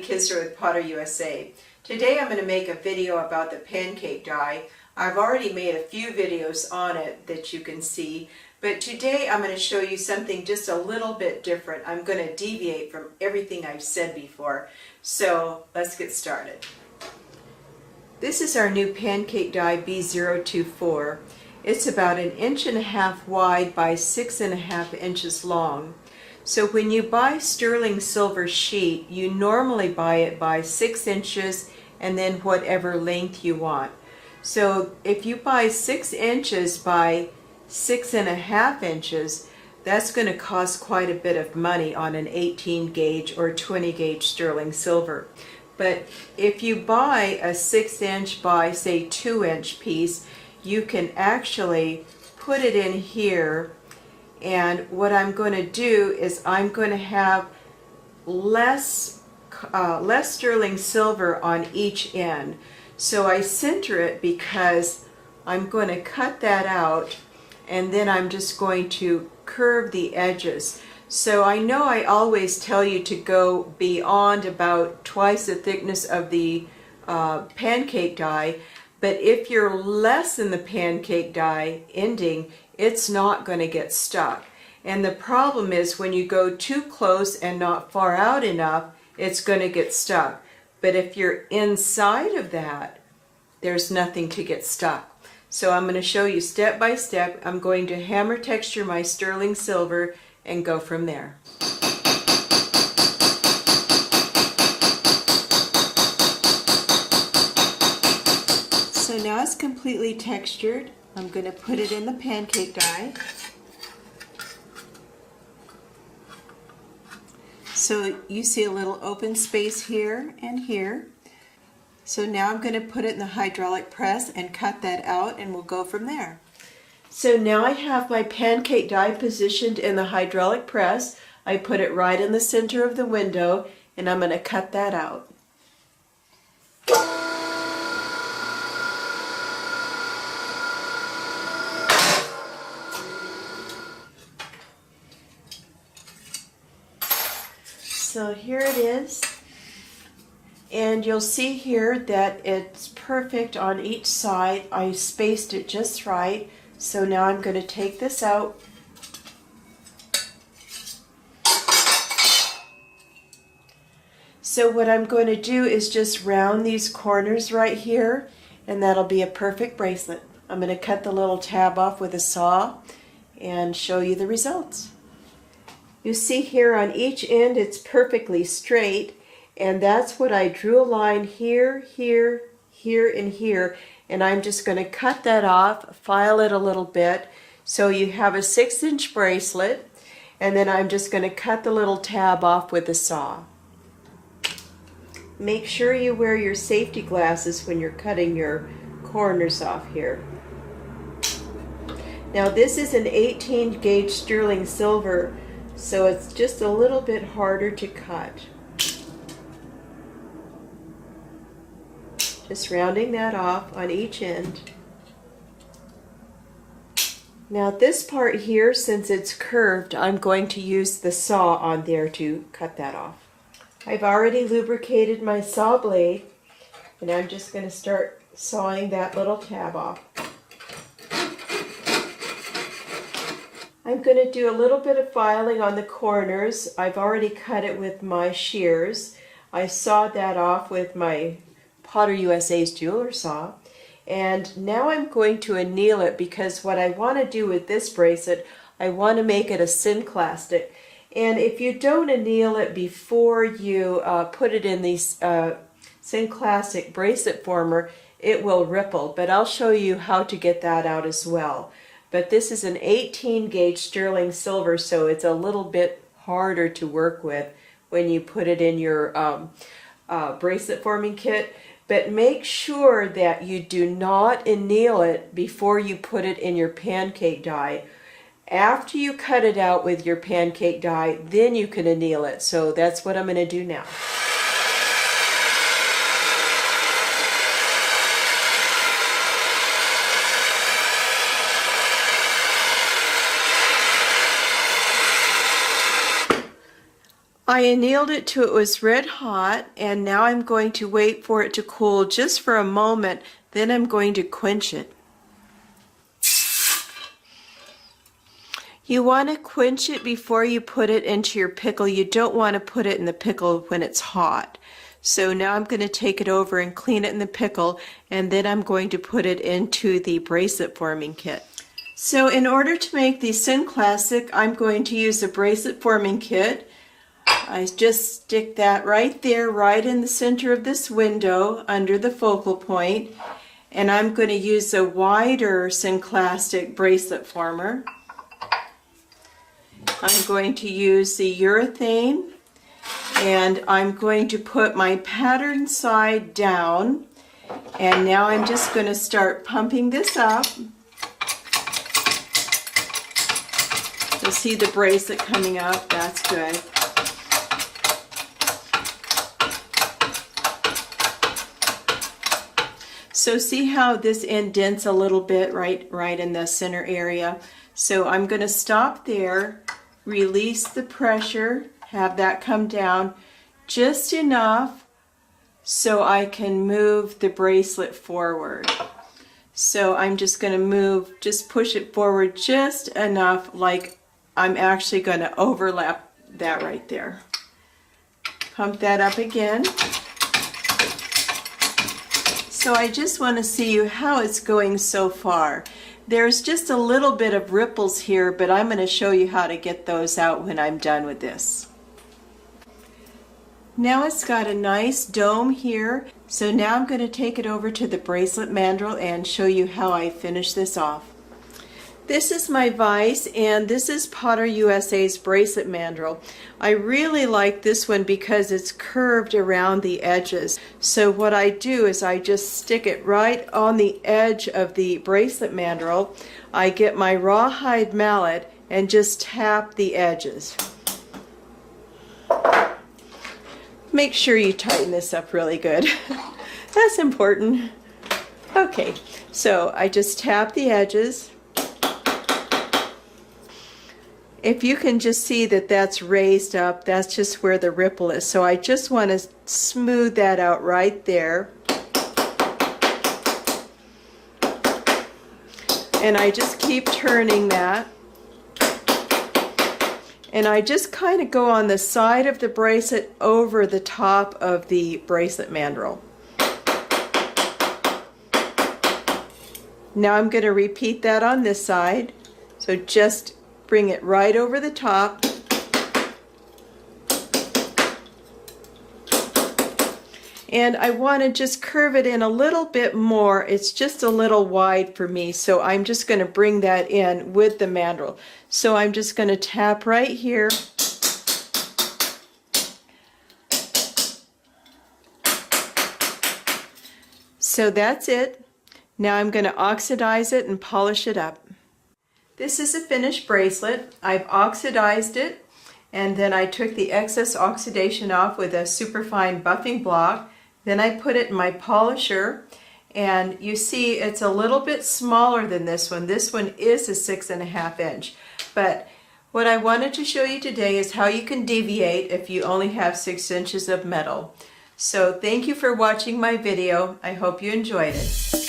Kisro with Potter USA. Today I'm going to make a video about the pancake die. I've already made a few videos on it that you can see, but today I'm going to show you something just a little bit different. I'm going to deviate from everything I've said before. So let's get started. This is our new pancake die B024. It's about 1.5 inches wide by 6.5 inches long. So when you buy sterling silver sheet, you normally buy it by 6 inches and then whatever length you want. So if you buy 6 inches by 6.5 inches, that's going to cost quite a bit of money on an 18 gauge or 20 gauge sterling silver. But if you buy a 6 inch by say 2 inch piece, you can actually put it in here. And what I'm going to do is I'm going to have less sterling silver on each end. So I center it because I'm going to cut that out, and then I'm just going to curve the edges. So I know I always tell you to go beyond about twice the thickness of the pancake die, but if you're less than the pancake die ending, it's not going to get stuck. And the problem is when you go too close and not far out enough, it's going to get stuck. But if you're inside of that, there's nothing to get stuck. So I'm going to show you step by step. I'm going to hammer texture my sterling silver and go from there. So now it's completely textured. I'm going to put it in the pancake die. So you see a little open space here and here. So now I'm going to put it in the hydraulic press and cut that out, and we'll go from there. So now I have my pancake die positioned in the hydraulic press. I put it right in the center of the window, and I'm going to cut that out. So here it is, and you'll see here that it's perfect on each side. I spaced it just right. So now I'm going to take this out. So what I'm going to do is just round these corners right here, and that'll be a perfect bracelet. I'm going to cut the little tab off with a saw and show you the results. You see here on each end it's perfectly straight, and that's what I drew a line here, here, here, and here, and I'm just going to cut that off, file it a little bit, so you have a 6 inch bracelet, and then I'm just going to cut the little tab off with a saw. Make sure you wear your safety glasses when you're cutting your corners off here. Now this is an 18 gauge sterling silver, so it's just a little bit harder to cut. Just rounding that off on each end. Now this part here, since it's curved, I'm going to use the saw on there to cut that off. I've already lubricated my saw blade, and I'm just going to start sawing that little tab off. I'm going to do a little bit of filing on the corners. I've already cut it with my shears. I sawed that off with my Potter USA's jeweler saw. And now I'm going to anneal it, because what I want to do with this bracelet, I want to make it a synclastic. And if you don't anneal it before you put it in the synclastic bracelet former, it will ripple. But I'll show you how to get that out as well. But this is an 18 gauge sterling silver, so it's a little bit harder to work with when you put it in your bracelet forming kit. But make sure that you do not anneal it before you put it in your pancake die. After you cut it out with your pancake die, then you can anneal it. So that's what I'm going to do now. I annealed it till it was red hot, and now I'm going to wait for it to cool just for a moment, then I'm going to quench it. You want to quench it before you put it into your pickle. You don't want to put it in the pickle when it's hot. So now I'm going to take it over and clean it in the pickle, and then I'm going to put it into the bracelet forming kit. So in order to make the Sin Classic, I'm going to use the bracelet forming kit. I just stick that right there, right in the center of this window under the focal point, and I'm going to use a wider Sin Classic bracelet former. I'm going to use the urethane, and I'm going to put my pattern side down, and now I'm just going to start pumping this up. You'll see the bracelet coming up. That's good. So see how this indents a little bit right in the center area. So I'm going to stop there, release the pressure, have that come down just enough so I can move the bracelet forward. So I'm just going to just push it forward just enough, like I'm actually going to overlap that right there. Pump that up again. So I just want to see how it's going so far. There's just a little bit of ripples here, but I'm going to show you how to get those out when I'm done with this. Now it's got a nice dome here, so now I'm going to take it over to the bracelet mandrel and show you how I finish this off. This is my vise, and this is Potter USA's bracelet mandrel. I really like this one because it's curved around the edges. So what I do is I just stick it right on the edge of the bracelet mandrel. I get my rawhide mallet and just tap the edges. Make sure you tighten this up really good. That's important. Okay, so I just tap the edges. If you can just see that that's raised up, that's just where the ripple is. So I just want to smooth that out right there. And I just keep turning that. And I just kind of go on the side of the bracelet over the top of the bracelet mandrel. Now I'm going to repeat that on this side. So just bring it right over the top. And I want to just curve it in a little bit more. It's just a little wide for me, so I'm just going to bring that in with the mandrel. So I'm just going to tap right here. So that's it. Now I'm going to oxidize it and polish it up. This is a finished bracelet. I've oxidized it, and then I took the excess oxidation off with a superfine buffing block. Then I put it in my polisher, and you see it's a little bit smaller than this one. This one is a 6.5 inch. But what I wanted to show you today is how you can deviate if you only have 6 inches of metal. So thank you for watching my video. I hope you enjoyed it.